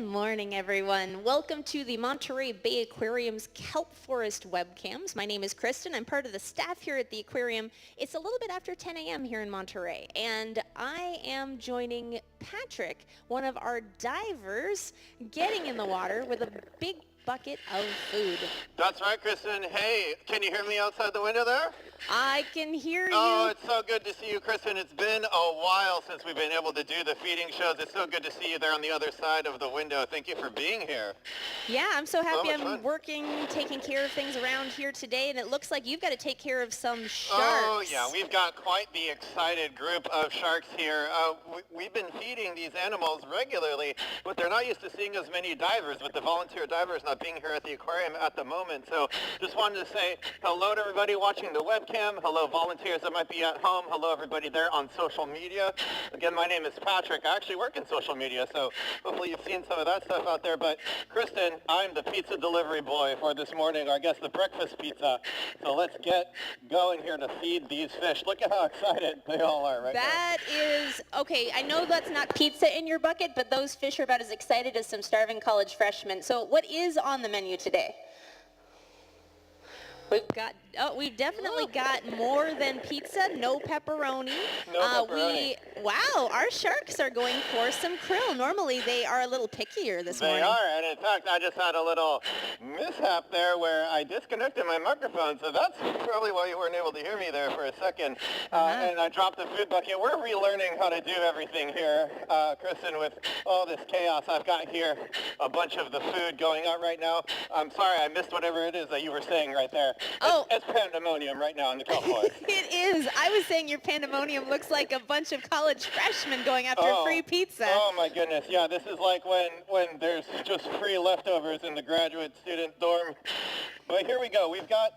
morning, everyone. Welcome to the Monterey Bay Aquarium's Kelp Forest webcams. My name is Kristin. I'm part of the staff here at the aquarium. It's a little bit after 10 a.m. here in Monterey, and I am joining Patrick, one of our divers, getting in the water with a big bucket of food. That's right, Kristin. Hey, can you hear me outside the window there? I can hear you. Oh, it's so good to see you, Kristin. It's been a while since we've been able to do the feeding shows. It's so good to see you there on the other side of the window. Thank you for being here. Yeah, I'm so happy. I'm fun. working, taking care of things around here today, and it looks like you've got to take care of some sharks. Oh, yeah. We've got quite the excited group of sharks here. We've been feeding these animals regularly, but they're not used to seeing as many divers, with the volunteer divers not being here at the aquarium at the moment. So just wanted to say hello to everybody watching the webcam. Hello, volunteers that might be at home. Hello, everybody there on social media. Again, my name is Patrick. I actually work in social media, so hopefully you've seen some of that stuff out there. But Kristin, I'm the pizza delivery boy for this morning, or I guess the breakfast pizza. So let's get going here to feed these fish. Look at how excited they all are right now. That is, okay, I know that's not pizza in your bucket, but those fish are about as excited as some starving college freshmen. So what is on the menu today? We've definitely got more than pizza, no pepperoni. No pepperoni. Wow, our sharks are going for some krill. Normally they are a little pickier this morning. They are, and in fact, I just had a little mishap there where I disconnected my microphone, so that's probably why you weren't able to hear me there for a second. And I dropped the food bucket. We're relearning how to do everything here, Kristin, with all this chaos. I've got here a bunch of the food going out right now. I'm sorry, I missed whatever it is that you were saying right there. Oh. It's pandemonium right now in the Kelp Forest. It is. I was saying your pandemonium looks like a bunch of college freshmen going after free pizza. Oh my goodness, yeah, this is like when there's just free leftovers in the graduate student dorm. But here we go. We've got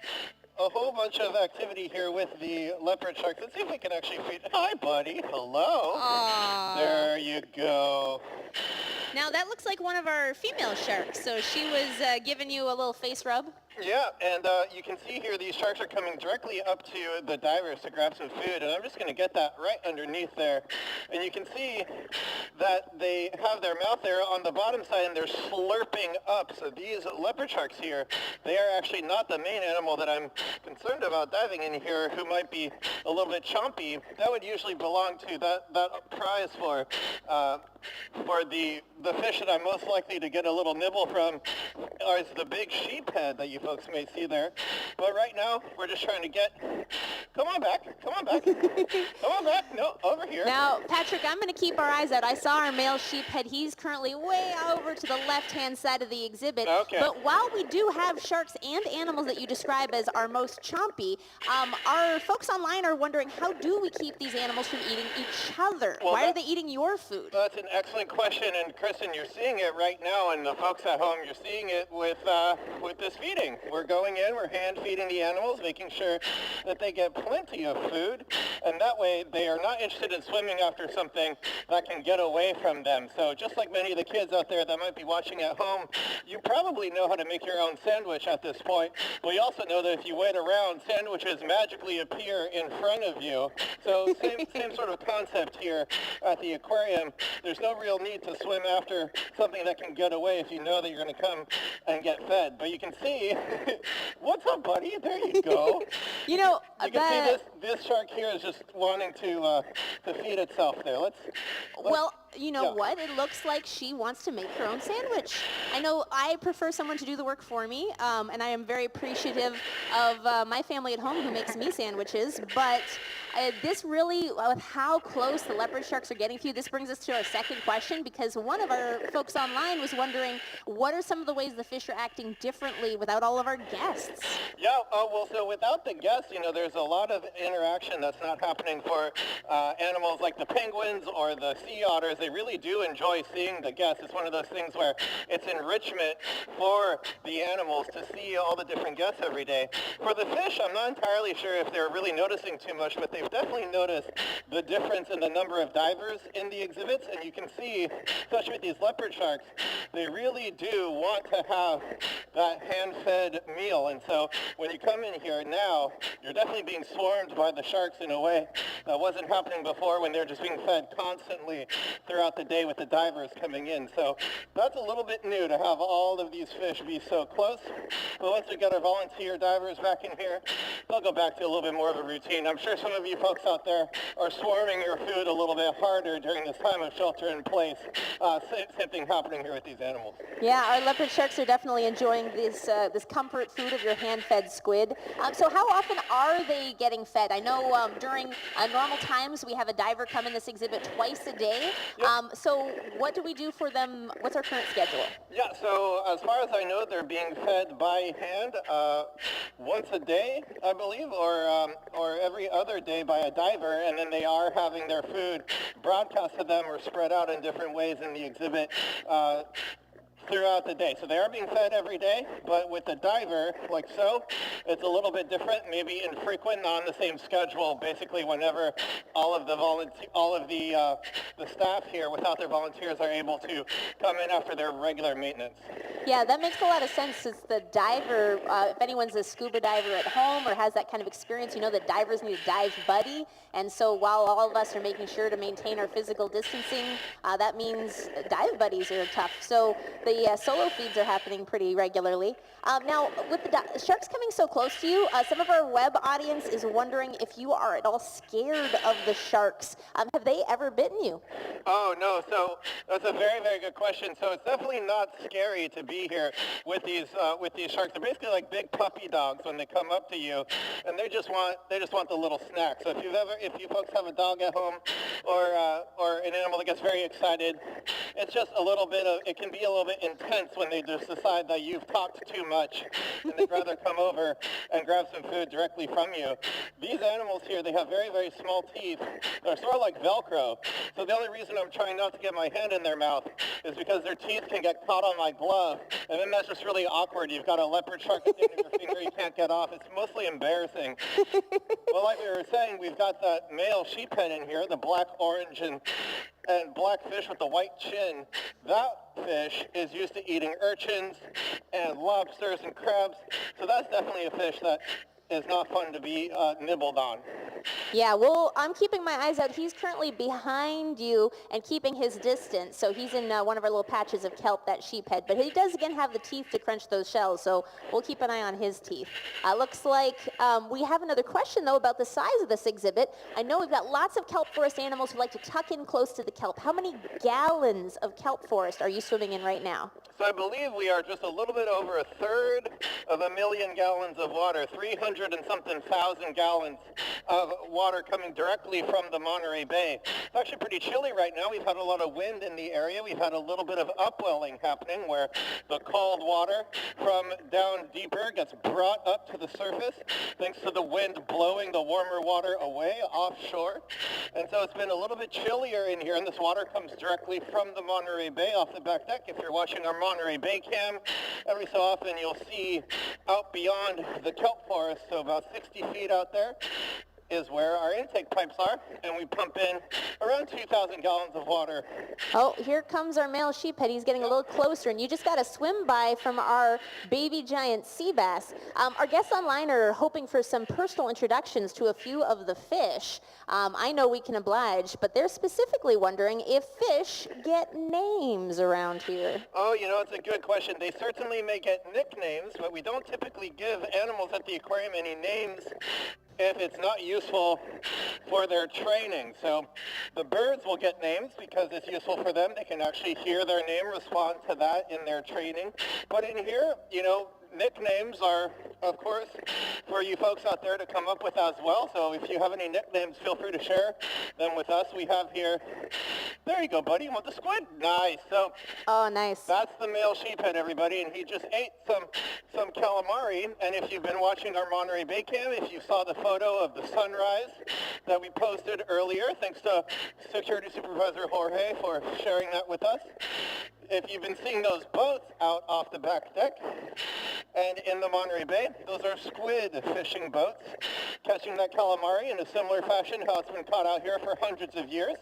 a whole bunch of activity here with the leopard sharks. Let's see if we can actually feed. Hi, buddy. Hello. Aww. There you go. Now that looks like one of our female sharks. So she was giving you a little face rub. Yeah, and you can see here these sharks are coming directly up to the divers to grab some food, and I'm just going to get that right underneath there. And you can see that they have their mouth there on the bottom side, and they're slurping up. So these leopard sharks here, they are actually not the main animal that I'm concerned about diving in here, who might be a little bit chompy. That would usually belong to that prize for the fish that I'm most likely to get a little nibble from is the big sheephead that you folks may see there. But right now, we're just trying to get, come on back, come on back, no, over here. Now, Patrick, I'm going to keep our eyes out. I saw our male sheephead. He's currently way over to the left-hand side of the exhibit. Okay. But while we do have sharks and animals that you describe as our most chompy, our folks online are wondering, how do we keep these animals from eating each other? Well, why are they eating your food? That's an excellent question, and Kristin, you're seeing it right now, and the folks at home, you're seeing it with this feeding. We're going in, we're hand feeding the animals, making sure that they get plenty of food, and that way they are not interested in swimming after something that can get away from them. So just like many of the kids out there that might be watching at home, you probably know how to make your own sandwich at this point. But you also know that if you wait around, sandwiches magically appear in front of you. So same sort of concept here at the aquarium. There's no real need to swim after something that can get away if you know that you're going to come and get fed. But you can see, what's up, buddy? There you go. You know, you can see this shark here is just wanting to feed itself there. Well, you know what? It looks like she wants to make her own sandwich. I know I prefer someone to do the work for me, and I am very appreciative of my family at home who makes me sandwiches, but this really, with how close the leopard sharks are getting to you, this brings us to our second question, because one of our folks online was wondering, what are some of the ways the fish are acting differently without all of our guests? Yeah, well, so without the guests, you know, there's a lot of interaction that's not happening for animals like the penguins or the sea otters. They really do enjoy seeing the guests. It's one of those things where it's enrichment for the animals to see all the different guests every day. For the fish, I'm not entirely sure if they're really noticing too much, but they've definitely noticed the difference in the number of divers in the exhibits. And you can see, especially with these leopard sharks, they really do want to have that hand-fed meal. And so when you come in here now, you're definitely being swarmed by the sharks in a way that wasn't happening before when they're just being fed constantly throughout the day with the divers coming in. So that's a little bit new to have all of these fish be so close. But once we get our volunteer divers back in here, they'll go back to a little bit more of a routine. I'm sure some of you folks out there are swarming your food a little bit harder during this time of shelter in place. Same thing happening here with these animals. Yeah, our leopard sharks are definitely enjoying this comfort food of your hand-fed squid. So how often are they getting fed? I know during normal times we have a diver come in this exhibit twice a day. Yep. So what do we do for them? What's our current schedule? Yeah, so as far as I know, they're being fed by hand once a day, I believe, or every other day by a diver, and then they are having their food broadcast to them or spread out in different ways in the exhibit throughout the day. So they are being fed every day, but with the diver, like so, it's a little bit different, maybe infrequent, not on the same schedule. Basically, whenever all of the staff here, without their volunteers, are able to come in after their regular maintenance. Yeah, that makes a lot of sense since the diver, if anyone's a scuba diver at home or has that kind of experience, you know that divers need a dive buddy. And so while all of us are making sure to maintain our physical distancing, that means dive buddies are tough. So the solo feeds are happening pretty regularly. Now, with the sharks coming so close to you, some of our web audience is wondering if you are at all scared of the sharks. Have they ever bitten you? Oh, no. So that's a very, very good question. So it's definitely not scary to be here with these sharks. They're basically like big puppy dogs when they come up to you, and they just want the little snack. So if you folks have a dog at home or an animal that gets very excited, it's just it can be a little bit intense when they just decide that you've talked too much and they'd rather come over and grab some food directly from you. These animals here, they have very, very small teeth. They're sort of like Velcro. So the only reason I'm trying not to get my hand in their mouth is because their teeth can get caught on my glove, and then that's just really awkward. You've got a leopard shark sticking in your finger you can't get off. It's mostly embarrassing. Well, like we were saying, we've got that male sheephead in here, the black, orange, and black fish with the white chin. That fish is used to eating urchins and lobsters and crabs. So that's definitely a fish that is not fun to be nibbled on. Yeah, well, I'm keeping my eyes out. He's currently behind you and keeping his distance. So he's in one of our little patches of kelp, that sheephead. But he does, again, have the teeth to crunch those shells. So we'll keep an eye on his teeth. Looks like we have another question, though, about the size of this exhibit. I know we've got lots of kelp forest animals who like to tuck in close to the kelp. How many gallons of kelp forest are you swimming in right now? So I believe we are just a little bit over a third of 1 million gallons of water, 300 and something thousand gallons of water coming directly from the Monterey Bay. It's actually pretty chilly right now. We've had a lot of wind in the area. We've had a little bit of upwelling happening where the cold water from down deeper gets brought up to the surface thanks to the wind blowing the warmer water away offshore. And so it's been a little bit chillier in here, and this water comes directly from the Monterey Bay off the back deck. If you're watching our Monterey Bay cam, every so often you'll see out beyond the kelp forest, so about 60 feet out there, is where our intake pipes are, and we pump in around 2,000 gallons of water. Oh, here comes our male sheephead. He's getting a little closer, and you just got a swim by from our baby giant sea bass. Our guests online are hoping for some personal introductions to a few of the fish. I know we can oblige, but they're specifically wondering if fish get names around here. Oh, it's a good question. They certainly may get nicknames, but we don't typically give animals at the aquarium any names if it's not useful for their training. So the birds will get names because it's useful for them. They can actually hear their name, respond to that in their training. But in here, nicknames are, of course, for you folks out there to come up with as well. So if you have any nicknames, feel free to share them with us. We have here, there you go, buddy. You want the squid? Nice. So, oh, nice. That's the male sheephead, everybody, and he just ate some calamari. And if you've been watching our Monterey Bay cam, if you saw the photo of the sunrise that we posted earlier, thanks to Security Supervisor Jorge for sharing that with us. If you've been seeing those boats out off the back deck and in the Monterey Bay, those are squid fishing boats, catching that calamari in a similar fashion how it's been caught out here for hundreds of years.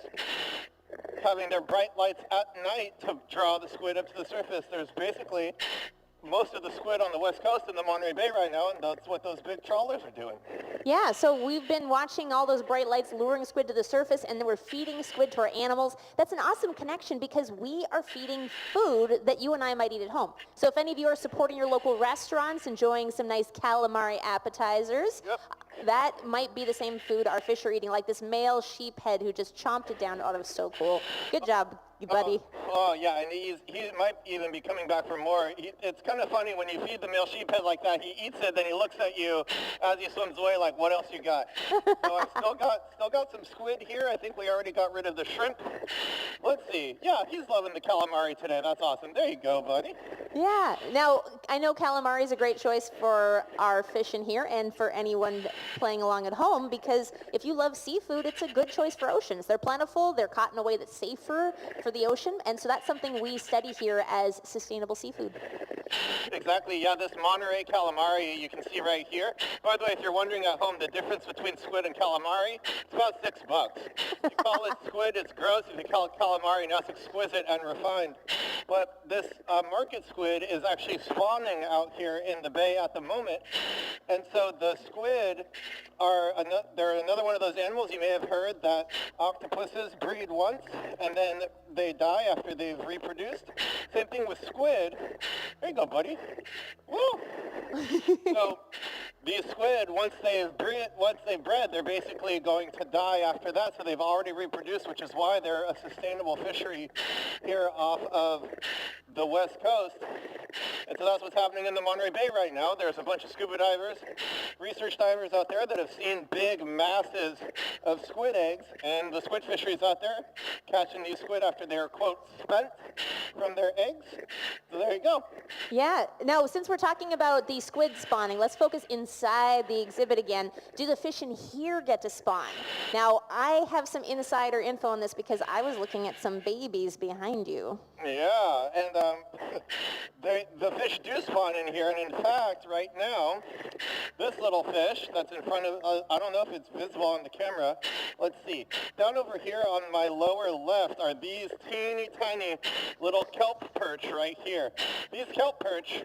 having their bright lights at night to draw the squid up to the surface. There's basically most of the squid on the west coast in the Monterey Bay right now, and that's what those big trawlers are doing. Yeah, so we've been watching all those bright lights luring squid to the surface, and then we're feeding squid to our animals. That's an awesome connection because we are feeding food that you and I might eat at home. So if any of you are supporting your local restaurants, enjoying some nice calamari appetizers, Yep. that might be the same food our fish are eating, like this male sheephead who just chomped it down. Oh, that was so cool. Good job, buddy. Oh, yeah, and he might even be coming back for more. It's kind of funny when you feed the male sheephead like that. He eats it, then he looks at you as he swims away like, what else you got? So I still got some squid here. I think we already got rid of the shrimp. Let's see. Yeah, he's loving the calamari today. That's awesome. There you go, buddy. Yeah. Now, I know calamari is a great choice for our fish in here and for anyone playing along at home, because if you love seafood, it's a good choice for oceans. They're plentiful. They're caught in a way that's safer for the ocean, and so that's something we study here as sustainable seafood. Exactly, yeah, this Monterey calamari you can see right here. By the way, if you're wondering at home the difference between squid and calamari, it's about $6. If you call it squid, it's gross. If you call it calamari, now it's exquisite and refined. But this market squid is actually spawning out here in the bay at the moment. And so the squid they're another one of those animals you may have heard that octopuses breed once and then they die after they've reproduced. Same thing with squid. There you go, buddy. Woo! So these squid, once they've bred, they're basically going to die after that. So they've already reproduced, which is why they're a sustainable fishery here off of the west coast. And so that's what's happening in the Monterey Bay right now. There's a bunch of scuba divers, research divers out there that have seen big masses of squid eggs, and the squid fisheries out there catching these squid after they're, quote, spent from their eggs. So there you go. Yeah. Now, since we're talking about the squid spawning, let's focus inside the exhibit again. Do the fish in here get to spawn? Now, I have some insider info on this because I was looking at some babies behind you. Yeah, and the fish do spawn in here, and in fact, right now, this little fish that's in front of, I don't know if it's visible on the camera, let's see. Down over here on my lower left are these teeny tiny little kelp perch right here. These kelp perch,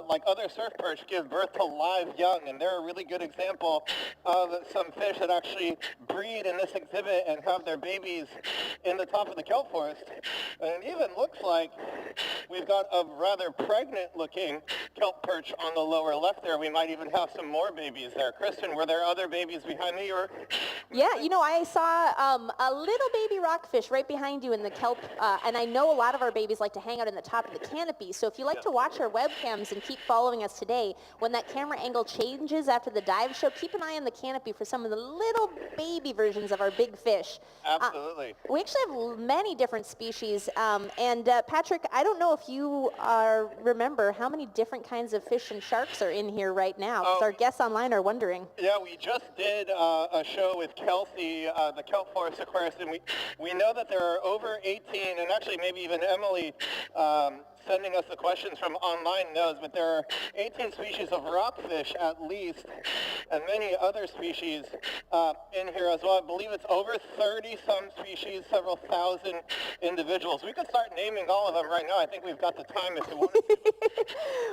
like other surf perch, give birth to live young, and they're a really good example of some fish that actually breed in this exhibit and have their babies in the top of the kelp forest. And it even looks like we've got a rather pregnant looking kelp perch on the lower left there. We might even have some more babies there. Kristin, were there other babies behind me? Or Yeah, you know, I saw a little baby rockfish right behind you in the kelp, and I know a lot of our babies like to hang out in the top of the canopy, so if you like to watch our webcams and keep following us today, when that camera angle changes after the dive show, keep an eye on the canopy for some of the little baby versions of our big fish. Absolutely. We actually have many different species, and Patrick, I don't know if you remember how many different kinds of fish and sharks are in here right now, because our guests online are wondering. Yeah, we just did a show with Kelsey, the Kelp Forest Aquarium, and we know that there are over 18, and actually maybe even Emily sending us the questions from online knows, but there are 18 species of rockfish at least, and many other species in here as well. I believe it's over 30 some species, several thousand individuals. We could start naming all of them right now. I think we've got the time if you want to.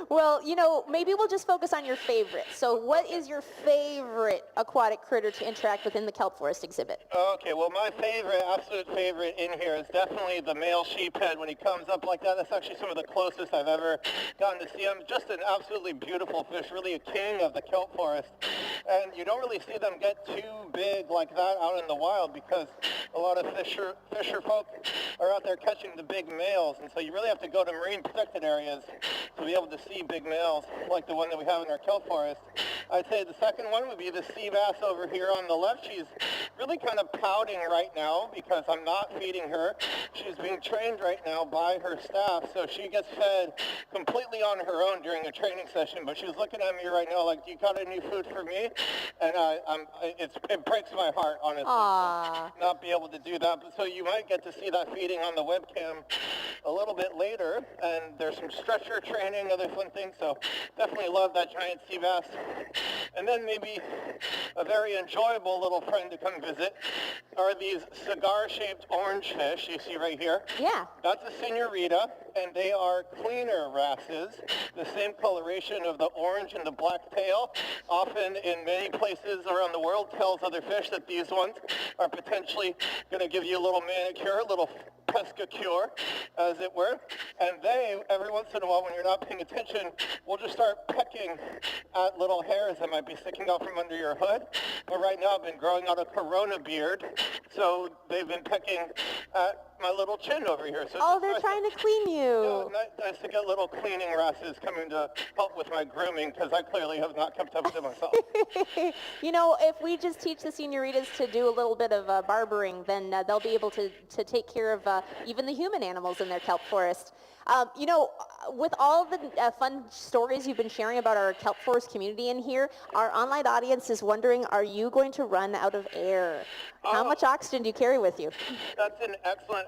Well, you know, maybe we'll just focus on your favorite. So what is your favorite aquatic critter to interact with in the Kelp Forest exhibit? Okay, well, my favorite, absolute favorite in here is definitely the male sheephead. When he comes up like that, that's actually some of the closest I've ever gotten to see him. Just an absolutely beautiful fish, really a king of the kelp forest. And you don't really see them get too big like that out in the wild because a lot of fisher folk are out there catching the big males, and so you really have to go to marine protected areas to be able to see big males like the one that we have in our kelp forest. I'd say the second one would be the sea bass over here on the left. She's really kind of pouting right now because I'm not feeding her. She's being trained right now by her staff, so she gets fed completely on her own during a training session, but she's looking at me right now like, do you got any food for me? And it breaks my heart, honestly, to not be able to do that. But so you might get to see that feeding on the webcam a little bit later, and there's some stretcher training, other fun things, so definitely love that giant sea bass. And then maybe a very enjoyable little friend to come visit are these cigar-shaped orange fish you see right here. Yeah. That's a senorita, and they are cleaner wrasses, the same coloration of the orange and the black tail. Often in many places around the world tells other fish that these ones are potentially going to give you a little manicure, a little pescacure, as it were. And they, every once in a while when you're not paying attention, will just start pecking at little hairs that might be sticking out from under your hood. But right now I've been growing out a corona beard, so they've been pecking at my little chin over here. So Oh, they're trying to clean you. Yeah, nice to get little cleaning wrasses coming to help with my grooming, because I clearly have not kept up with it myself. You know, if we just teach the senoritas to do a little bit of barbering, then they'll be able to take care of even the human animals in their kelp forest. You know, with all the fun stories you've been sharing about our kelp forest community in here, our online audience is wondering, are you going to run out of air? How much oxygen do you carry with you? That's an excellent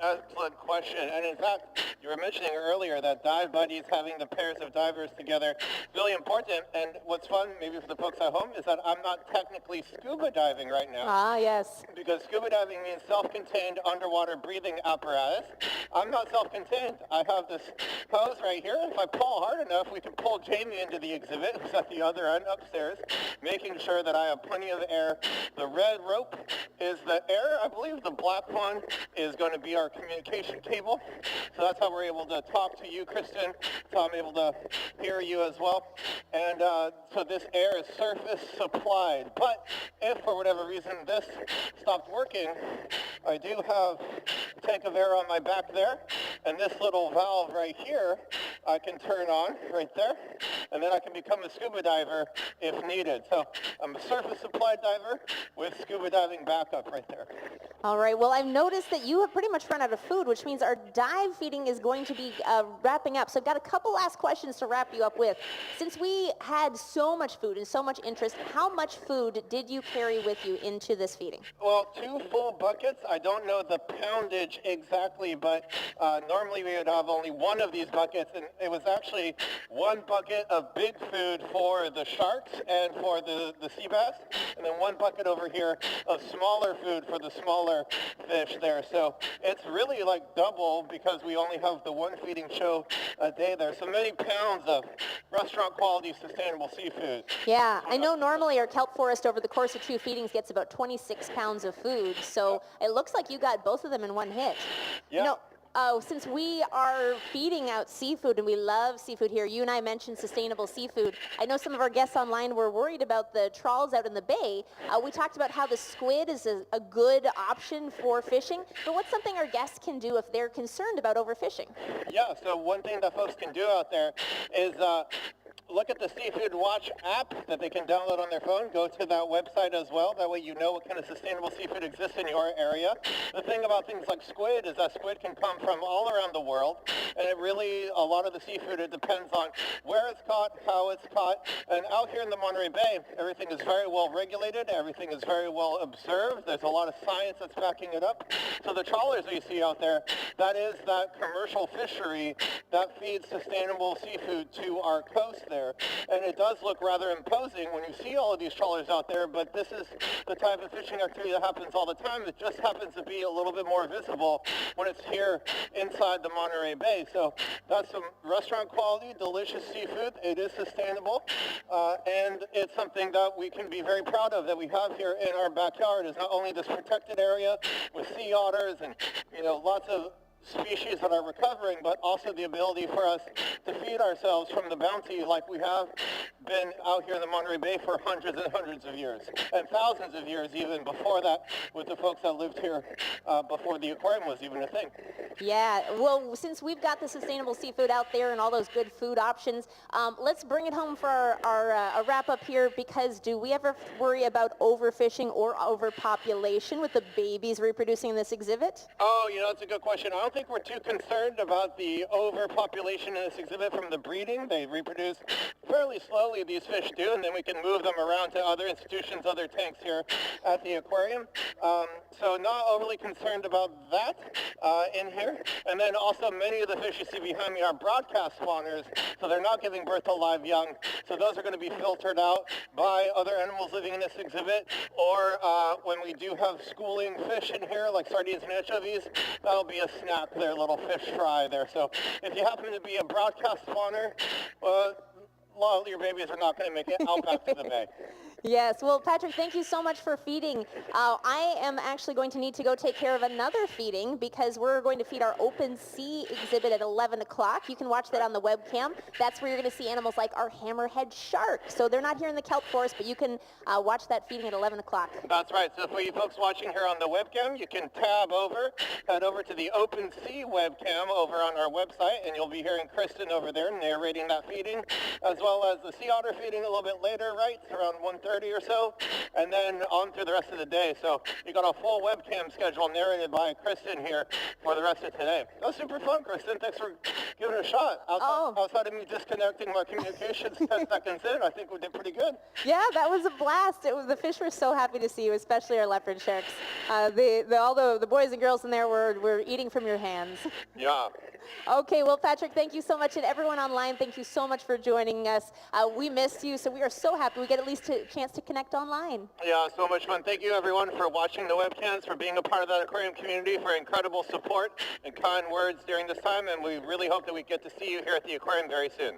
question. And in fact, you were mentioning earlier that dive buddies, having the pairs of divers together, really important. And what's fun, maybe for the folks at home, is that I'm not technically scuba diving right now. Ah, yes. Because scuba diving means self-contained underwater breathing apparatus. I'm not self-contained. I have this hose right here. If I pull hard enough, we can pull Jamie into the exhibit, who's at the other end upstairs, making sure that I have plenty of air. The red rope is the air. I believe the black one is going to be our communication cable. So that's how we're able to talk to you, Kristin. So I'm able to hear you as well. And so this air is surface supplied. But if for whatever reason this stopped working, I do have a tank of air on my back there. And this little valve right here, I can turn on right there. And then I can become a scuba diver if needed. So I'm a surface supplied diver with scuba diving backup right there. All right. Well, I've noticed that you have pretty much run out of food, which means our dive feeding is going to be wrapping up. So I've got a couple last questions to wrap you up with. Since we had so much food and so much interest, how much food did you carry with you into this feeding? Well, 2 full buckets. I don't know the poundage exactly, but normally we would have only one of these buckets, and it was actually 1 bucket of big food for the sharks and for the sea bass, and then 1 bucket over here of smaller food for the smaller fish there. So it's really like double because we only have the 1 feeding show a day there. So many pounds of restaurant quality sustainable seafood. Yeah, I know normally our kelp forest over the course of 2 feedings gets about 26 pounds of food. So it looks like you got both of them in one hit. Yeah. You know, since we are feeding out seafood and we love seafood here, you and I mentioned sustainable seafood. I know some of our guests online were worried about the trawls out in the bay. We talked about how the squid is a good option for fishing, but what's something our guests can do if they're concerned about overfishing? Yeah, so one thing that folks can do out there is look at the Seafood Watch app that they can download on their phone. Go to that website as well. That way you know what kind of sustainable seafood exists in your area. The thing about things like squid is that squid can come from all around the world. And it really, a lot of the seafood, it depends on where it's caught, how it's caught. And out here in the Monterey Bay, everything is very well regulated. Everything is very well observed. There's a lot of science that's backing it up. So the trawlers that you see out there, that is that commercial fishery that feeds sustainable seafood to our coast there. And it does look rather imposing when you see all of these trawlers out there, but this is the type of fishing activity that happens all the time. It just happens to be a little bit more visible when it's here inside the Monterey Bay. So that's some restaurant quality, delicious seafood. It is sustainable, and it's something that we can be very proud of that we have here in our backyard. Is not only this protected area with sea otters and lots of species that are recovering, but also the ability for us to feed ourselves from the bounty like we have been out here in the Monterey Bay for hundreds and hundreds of years, and thousands of years even before that with the folks that lived here before the aquarium was even a thing. Yeah, well, since we've got the sustainable seafood out there and all those good food options, let's bring it home for our wrap-up here, because do we ever worry about overfishing or overpopulation with the babies reproducing in this exhibit? Oh, that's a good question. I don't don't think we're too concerned about the overpopulation in this exhibit from the breeding. They reproduce fairly slowly, these fish do, and then we can move them around to other institutions, other tanks here at the aquarium. So not overly concerned about that in here. And then also many of the fish you see behind me are broadcast spawners, so they're not giving birth to live young. So those are going to be filtered out by other animals living in this exhibit, or when we do have schooling fish in here, like sardines and anchovies, that'll be a snack, their little fish fry there. So if you happen to be a broadcast spawner, a lot of your babies are not going to make it out back to the bay. Yes. Well, Patrick, thank you so much for feeding. I am actually going to need to go take care of another feeding because we're going to feed our open sea exhibit at 11 o'clock. You can watch that on the webcam. That's where you're going to see animals like our hammerhead shark. So they're not here in the kelp forest, but you can watch that feeding at 11 o'clock. That's right. So for you folks watching here on the webcam, you can head over to the open sea webcam over on our website, and you'll be hearing Kristin over there narrating that feeding, as well as the sea otter feeding a little bit later, right, around 1:30 or so, and then on through the rest of the day. So you got a full webcam schedule narrated by Kristin here for the rest of today. That was super fun, Kristin. Thanks for giving it a shot. Outside of me disconnecting my communications 10 seconds in, I think we did pretty good. Yeah, that was a blast. The fish were so happy to see you, especially our leopard sharks. All the boys and girls in there were eating from your hands. Yeah. Okay, well, Patrick, thank you so much, and everyone online, thank you so much for joining us. We missed you, so we are so happy we get at least a chance to connect online. Yeah, so much fun. Thank you, everyone, for watching the webcams, for being a part of that aquarium community, for incredible support and kind words during this time, and we really hope that we get to see you here at the aquarium very soon.